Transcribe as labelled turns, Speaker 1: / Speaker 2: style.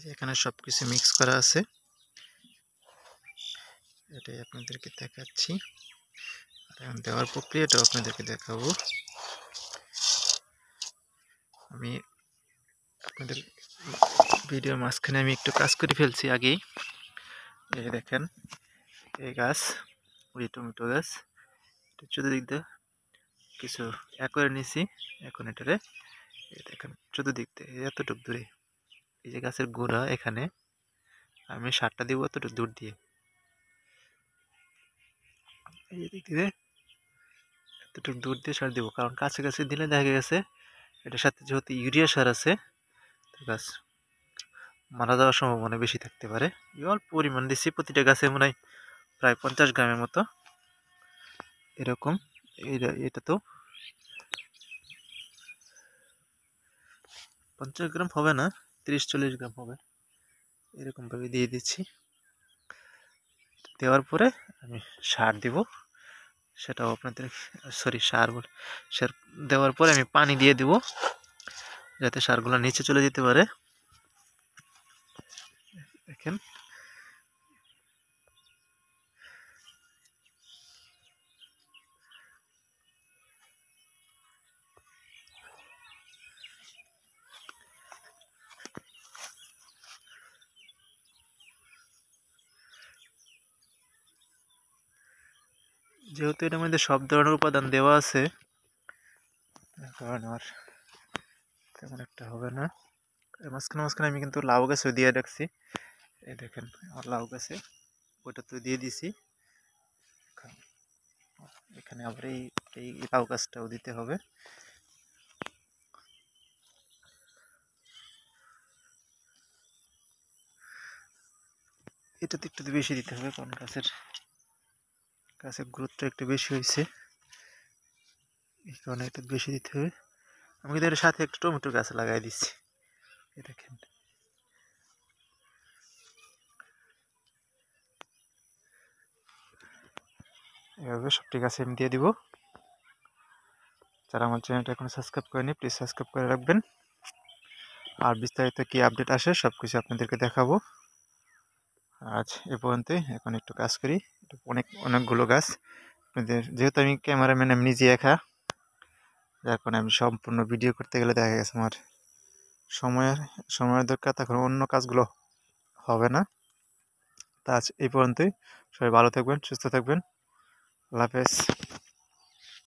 Speaker 1: যে এখানে সবকিছু মিক্স করা আছে, এটাই আপনাদেরকে দেখাচ্ছি। আর এখন দেওয়ার প্রক্রিয়াটাও আপনাদেরকে দেখাবো। আমি আপনাদের ভিডিওর মাঝখানে আমি একটু কাজ করে ফেলছি আগেই। এই দেখেন, এই গাছ, ওই টমেটো গাছ, এটা চতুর্দিক দিয়ে কিছু করে নিছি। এখন এটারে এই দেখেন চতুর্দিক দিয়ে এতটুক দূরে, এই যে গাছের গোড়া, এখানে আমি সারটা দিব এতটুকু দূর দিয়ে, এই দিক দিয়ে এতটুকু দূর দিয়ে সার দিব। কারণ কাছে কাছে দিলে দেখা গেছে এটার সাথে যেহেতু ইউরিয়া সার আছে, তো গাছ মারা যাওয়ার সম্ভাবনা বেশি থাকতে পারে। অল্প পরিমাণ দিচ্ছি, প্রতিটা গাছে মনে হয় প্রায় 50 গ্রামের মতো এরকম। এটা তো 50 গ্রাম হবে না, 30-40 গ্রাম হবে, এরকম ভাবে দিয়ে দিচ্ছি। দেওয়ার পরে আমি সার দিব, সেটাও আপনাদের সার দেওয়ার পরে আমি পানি দিয়ে দিব, যাতে সারগুলো নিচে চলে যেতে পারে। দেখেন, যেহেতু এটার মধ্যে সব ধরনের উপাদান দেওয়া আছে, তার কারণে আর তেমন একটা হবে না। মাঝখানে মাঝখানে আমি কিন্তু লাউ গাছও দিয়ে রাখছি, এই দেখেন আমার লাউ গাছে ওটা তো দিয়ে দিছি। এখানে আবার এই লাউ গাছটাও দিতে হবে। এটাতে একটু বেশি দিতে হবে, কারণ গাছের গ্রোথটা একটু বেশি হয়েছে, এই কারণে একটু বেশি দিতে হবে। আমি কিন্তু এর সাথে একটু টমেটো গাছ লাগাই দিচ্ছি, এই দেখেন। এভাবে সবটি গাছে আমি দিয়ে দিব। যারা আমার চ্যানেলটা এখন সাবস্ক্রাইব করেনি, প্লিজ সাবস্ক্রাইব করে রাখবেন। আর বিস্তারিত কি আপডেট আসে সব কিছু আপনাদেরকে দেখাবো। আজ এ পর্যন্তই, এখন একটু কাজ করি। অনেকগুলো গাছ আপনাদের, যেহেতু আমি ক্যামেরাম্যান, আমি নিজে একা, যার কারণে আমি সম্পূর্ণ ভিডিও করতে গেলে দেখা গেছে আমার সময়ের দরকার, তখন অন্য কাজগুলো হবে না। তা আজ এই পর্যন্তই, সবাই ভালো থাকবেন, সুস্থ থাকবেন, আল্লাহ হাফেজ।